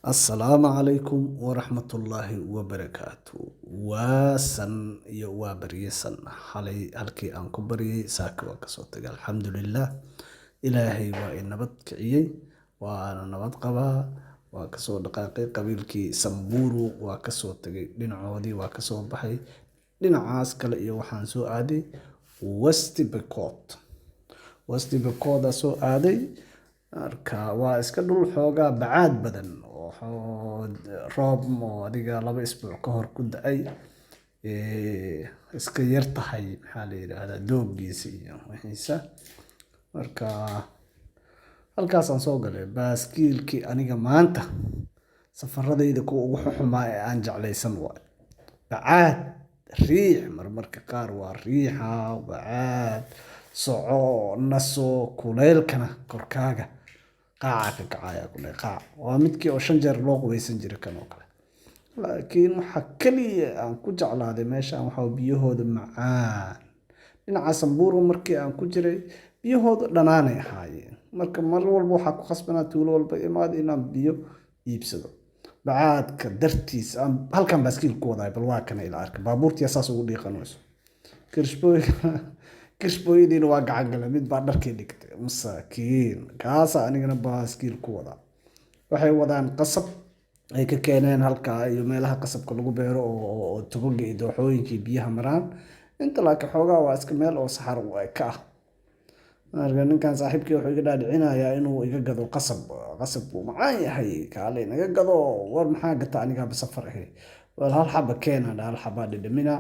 Assalaamu calaykum waraxmatullaahi wabarakaatu. Waa san iyo waa baryesan xalay halkii aan ku baryay saaka waa kasoo tagay alxamdulillaah. Ilaahay waa i nabad kiciyey, waana nabad qabaa. Waa kasoo dhaqaaqay qabiilkii Samburu, waa kasoo tagay dhinacoodii, waa kasoo baxay dhinacaas kale iyo waxaan soo aaday West Pokot. West Pokot soo aaday. Marka waa iska dhul xoogaa bacaad badan oo roob adiga 2 isbuuc ka hor ku da'ay. Iska yar tahay maxaa la yiraahdaa dooggiisa iyo wixiisa. Marka halkaasaan soo galay baaskiilkii aniga maanta safaradayda kuwa ugu xumaa ee aan jeclaysan waay. Bacaad riix marmarka qaar waa riixa bacaad soco naso kuleylkana korkaaga qaaca ka kacaya kuley qaac waa midkii oo 5 jeer loo qubaysan jiray kan oo kale. Laakiin waxa kaliya aan ku jeclaaday meeshaan waxa biyahooda macaan. Dhinaca Samburu markii aan ku jiray biyahooda dhanaanay ahaayeen. Marka mar walba waxaa ku khasbanaa tuulo walba imaad inaan biyo iibsado. Bacaadka dartiis aan halkan baaskiil ku waday bal waa kana ila arka baabuurtii asaas ugu dhiiqanayso. Kirshbooyadiina waa gacan galay mid baa dharkii dhigtay masaakiin kaasa anigana baaskiil ku wada. Waxay wadaan qasab ay ka keeneen halka iyo meelaha qasabka lagu beero oo togoga iyo dooxooyinkii biyaha maraan. Inta laakiin xoogaa waa iska meel oo saxar u eg ka ah. Marka ninkan saaxiibkii wuxuu iga dhaadhicinayaa inuu iga gado qasab. Qasab uu macaan yahay kaalay naga gado war maxaa gata aniga safar ahay. Wal hal xaba keena hal xaba dhidhimina.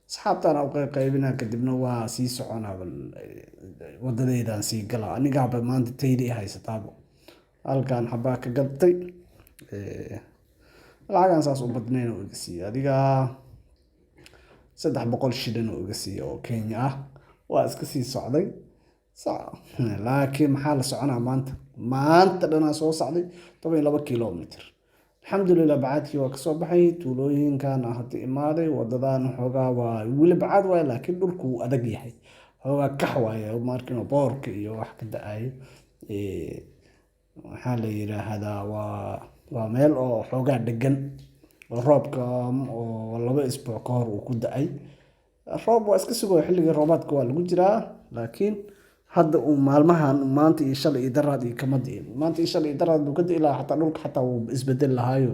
Asxaabtaan u qaybina kadibna waa sii soconaa wadadeedaan sii gala aniga maanta taydii haysataabo. Halkaan xabaa ka gadtay. Lacagan saas u badnayn oo iga sii adiga 300 shilin oo iga sii oo Kenya ah. Waa iska sii socday. Laakiin maxaa la soconaa maanta? Maanta dhanaa soo socday 12 kiiloomitir. Alxamdulillaah bacaadkii waa kasoo baxay tuulooyinkan hadda imaaday wadadaan xoogaa waa weli bacaad waay laakiin dhulku adag yahay. Xoogaa kax waaye markii boorka iyo wax ka da'ay. Waxaa la yiraahdaa waa meel oo xoogaa degan oo roobka oo 2 isbuuc ka hor uu ku da'ay. Roob waa iska sugo xilliga roobaadka waa lagu jiraa laakiin hadda uu maalmahan maanta iyo shalay iyo daraad iyo kama diin. Maanta iyo shalay iyo daraad uu ka di'i lahaa xataa dhulka xataa wuu isbedel lahaayo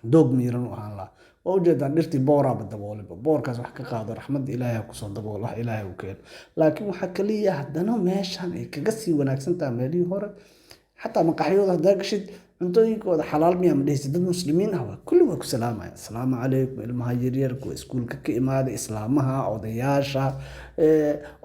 doog miiran u ahaan lahaa. Waa ujeedaan dhirtii booraaba dabooliba boorkaas wax ka qaado raxmadda Ilaahay ku soo dabool wax Ilaahay u keen. Laakiin waxa kaliya haddana meeshan ay kaga sii wanaagsan tahay meelihii hore. Xataa maqaxyooda haddaa gashid cuntooyinkooda xalaal miyaa ma dhehaysid dad muslimiin ah waa kulli waa ku salaamaya. Assalaamu calaykum ilmaha yaryar kuwa iskuulka ka imaaday islaamaha odayaasha.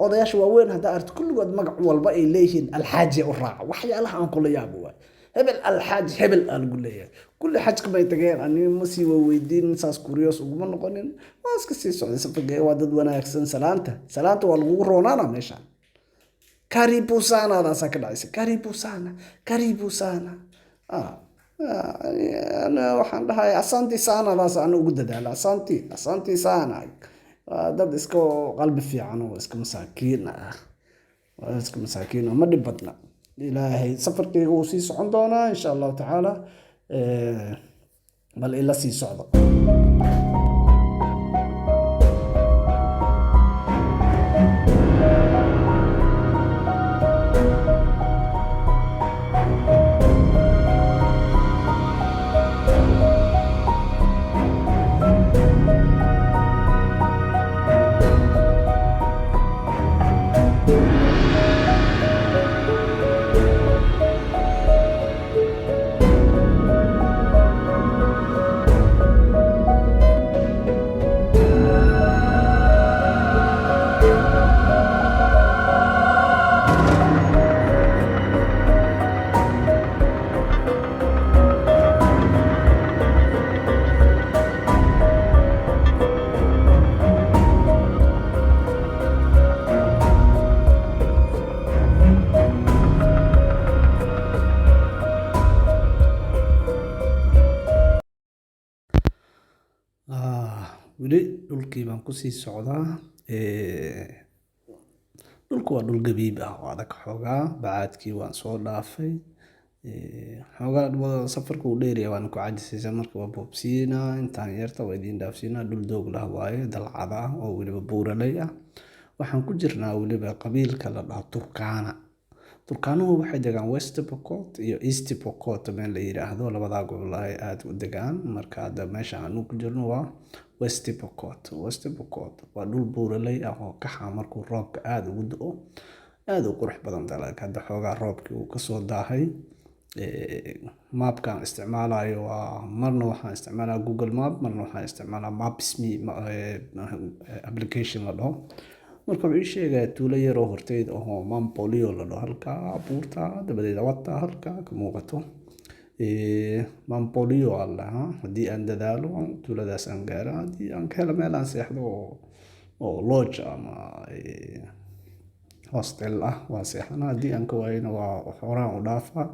Odayaasha waaweyn haddaa aragto kulligood magac walba ay leeyihiin alxaaji u raaca. Waxyaalaha aan kula yaabo waay. Hebel alxaaji hebel aan lagu leeyahay. Kulli xajka bay tageen aniga ma sii weydiin saas kuriyoos uguma noqonin. Waa iska sii socday safarkay waa dad wanaagsan salaanta waa lagu roonaana meeshaan. Karibu sana daasa ka dhacaysa karibu sana ana waxaan dhahay asanti sana daas aan ugu dadaala asanti sana dad iska qalbi fiican oo iska masaakiin ah ma dhib badna ilaahay safarkayga uu sii socon doonaa insha Allah taala bal ila sii socdo. weli dhulkii baan kusii socdaa. Dhulku waa dhul gabiib ah oo adag xoogaa bacaadkii waan soo dhaafay. xoogaa safarka uu dheeryahay waana ku cajisaysaa marka waa boobsiinaa intaan yarta waa idiin dhaafsiinaa dhul doog lah waaye dalcada ah oo weliba buuraley ah. Waxaan ku jirnaa weliba qabiilka la dhaho Turkana. Turkanuhu waxay degaan West Pokot iyo East Pokot meel la yiraahdo, labadaa gobol ay aad u degaan. Marka hadda meesha aanu ku jirno waa West Pokot. West Pokot waa dhul buuraley ah oo kaxa markuu roobka aad ugu da'o aad u qurux badan tahay. Hadda xoogaa roobkii uu kasoo daahay. Maapkaan isticmaalayo waa marna waxaan isticmaalaa Google Map, marna waxaan isticmaalaa Maps.me application la dhaho. Marka wuxuu ii sheegaya tuulo yar oo horteed oo Mampolio la dhaho, halkaa buurta dabadeed wata halkaa ka muuqato. Mampolio alla haddii aan dadaalo tuuladaas aan gaaro, haddii aan ka helo meel aan seexdo oo lodge ama hostel ah waa seexanaa, haddii aan ka waayana waa horaan u dhaafaa.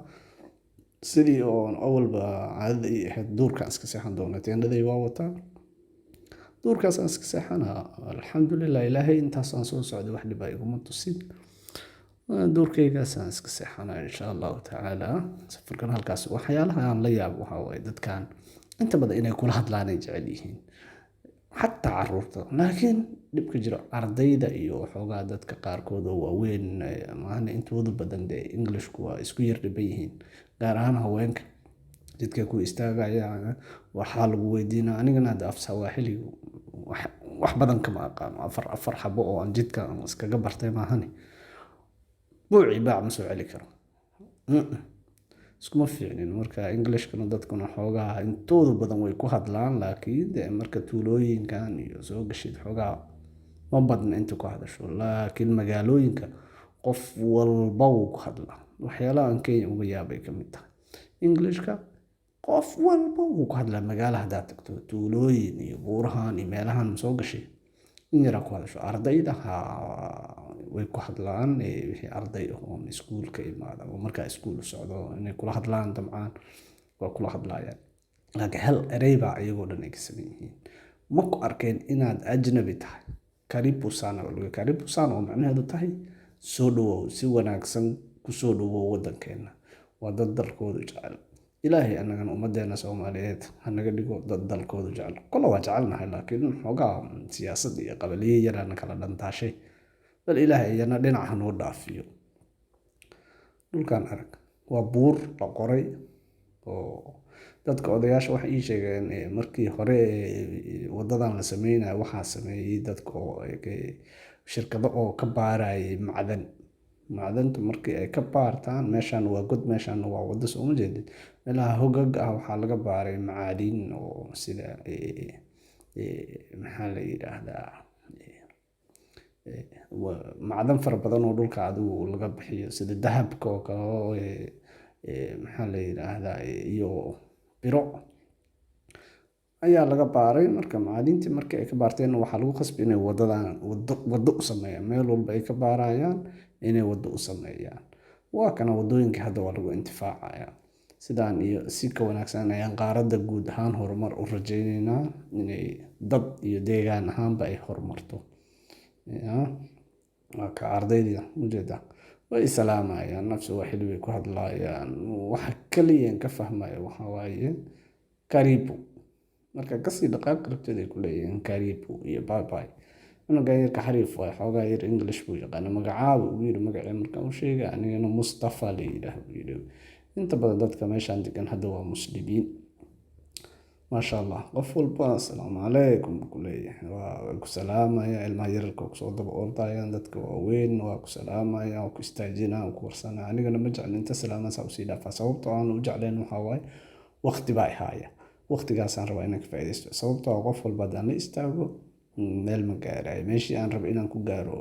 Sidii oo awalba caadada ii ahayd duurkaan iska seexan doona, teendhaday waa wataa duurkaas aan iska seexanaa. Alxamdulillaah, ilaahay intaasaan soo socday wax dhib ah iguma tusin. Duurkaygaas aan iska seexanaa insha Allahu tacaala. Safarkan halkaas waxyaalaha aan la yaabo waxaa waaye dadkan inta badan inay kula hadlaan ay jecel yihiin, xataa carruurta. Laakiin dhibka jiro ardayda iyo xoogaa dadka qaarkood oo waaweyn maana intooda badan dee Englishku waa isku yar dhiban yihiin, gaar ahaan haweenka. Jidka ku istaagayaan waxaa lagu weydiinaa, anigana hadda af Swahili wax badan kama aqaano, afar xabo oo aan jidka iskaga bartay maahane buuci baac ma soo celi karo. Iskuma fiicnin. Marka Englishkana dadkuna xoogaa intooda badan way ku hadlaan, laakiin dee marka tuulooyinkan iyo soo gashid xoogaa ma badna inta ku hadasho. Laakiin magaalooyinka qof walba wuu ku hadlaa. Waxyaalaha aan Kenya uga yaabay ka mid tahay Englishka qof walba wuu ku hadlaa. Magaalo haddaad tagto, tuulooyin iyo buurahan iyo meelahan soo gashay in yaraa ku hadasho. Ardayda way ku hadlaan, wixii arday ah oo iskuulka imaada oo markaa iskuul u socdo inay kula hadlaan dabcan waa kula hadlayaan. Laakiin hal erey baa iyagoo dhan ay ka saman yihiin. Ma ku arkeen inaad ajnabi tahay? Karibu sana karibu sana oo macnaheedu tahay soo dhawow, si wanaagsan ku soo dhawow waddankeena. Waa dad dalkooda jecel. Ilaahay annagana ummadeena Soomaaliyeed ha naga dhigo dad dalkooda jecel. Kolo waa jecelnahay, laakiin xoogaa siyaasad iyo qabaliye yaraan kala dhantaashay. Bal Ilaahay iyana dhinac ha noo dhaafiyo. Dhulkaan arag waa buur la qoray oo dadka odayaasha waxay ii sheegeen markii hore wadadan la sameynayo waxaa sameeyay dadka oo shirkado oo ka baarayay macdanta. Markii ay ka baartaan meeshan waa god, meeshan waa wado, soo ma jeedid. Meelaha hogag ah waxaa laga baaray macaadin oo sida maxaa la yiraahdaa macdan fara badan oo dhulka adigu laga bixiyo sida dahabka oo kale, maxaa la yiraahdaa iyo biro ayaa laga baaray. Marka macaadintii markii ay ka baarteen waxaa lagu khasbay inay wado u sameeyaan. Meel walba ay ka baarayaan inay wado u sameeyaan. Waa kana wadooyinka hadda waa lagu intifaacayaa. Sidaan iyo si ka wanaagsan ayaan qaaradda guud ahaan horumar u rajaynaynaa, inay dad iyo deegaan ahaanba ay horumarto. Waa ka ardayda ujeeda way salaamayaan, nafsi Swahili way ku hadlayaan. Waxa kaliya ka fahmaya waxa waaye karibu. Marka kasii dhaqaaq rabtid ay ku leeyihiin karibu iyo bye bye. Anaga yarka xariif waa xoogaa yar English buu yaqaan. Magacaaba ugu yiri magacii markaan u sheegay anigana Mustafa la yiraahdo. Inta badan dadka meeshaan degan hadda waa muslimiin. Maasha Allah. Qof walba assalaamu calaykum ku leeyahay. Waa ku salaamaya, ilmaha yararka ku soo daba ordayaan, dadka waaweyn waa ku salaamaya, waa ku istaajinaa, waa ku warsanaa. Anigana ma jeclin inta salaamasa u sii dhaafaa. Sababtoo aan u jeclayn waxaa waaye waqti baa ihaya. Waqtigaasaan rabaa inaan ka faa'iidaysto. Sababtoo ah qof walba haddaan la istaago meel ma gaarayo. Meeshii aan rabo inaan ku gaaro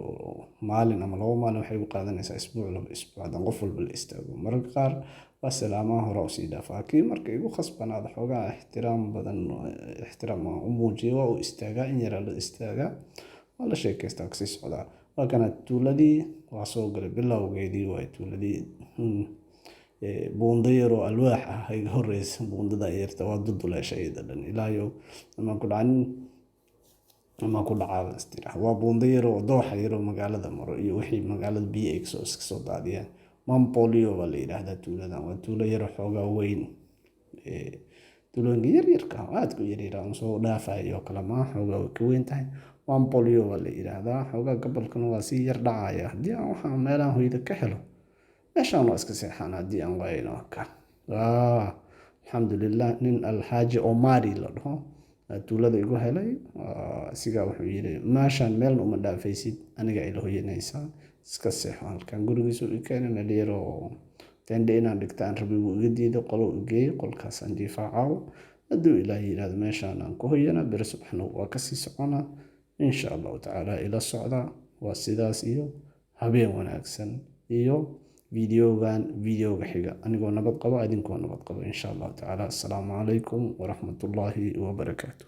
maalin ama 2 maalin waxay u qaadanaysaa isbuuc, 2 isbuuc haddaan qof walba la istaago. Mararka qaar waa salaamaha hore u sii dhaafaa. Laakiin marka igu khasbanaado xoogaa ixtiraam badan u muujiyo waa u istaagaa, in yaraa la istaagaa, waa la sheekaystaa ka sii socdaa. Waa kana tuuladii waa soo galay bilowgeedii waa tuuladii buundo yar oo alwaax ah iga horeysa. Buundada yarta waa duduleeshay dhan ilaayo ama ku dhacaa istiraah. Waa buundo yar oo dooxa yar oo magaalada maro iyo wixii magaalada biyo ay iska soo daadiyaan. Mampolio baa la yidhaahdaa tuuladan. Waa tuulo yar oo xoogaa weyn. Tuulooyinka yaryarka aadka u yaryar aan soo dhaafayo oo kale maaha, xoogaa way ka weyn tahay. Mampolio baa la yidhaahdaa. Xoogaa gobolkana waa sii yar dhacaya. Haddii aan waxaan meelaha hoyda ka helo, meeshaan waa iska seexan haddii aan waayno ka. Alxamdulilah, nin Alxaaji Omari la dhaho tuulada igu helay. Asigaa wuxuu yidhi meeshaan meelna uma dhaafaysid, aniga ila hoyanaysaa, iska seexo halkan. Gurigiisu i keenay, meel yar oo tende inaan dhigta aan rabay wuu iga diiday, qolo u geeyey, qolkaasaan jiifaa. Hadduu Ilaahay yidhaahdo meeshaan aan ku hoyana, beri subaxna waa kasii soconaa insha Allahu tacaala. Ila socda. Waa sidaas iyo habeen wanaagsan iyo videoga xiga anigoo nabad qaba, idinkoo nabad qaba insha Allahu tacaala. Assalaamu calaykum waraxmatullaahi wabarakaatuh.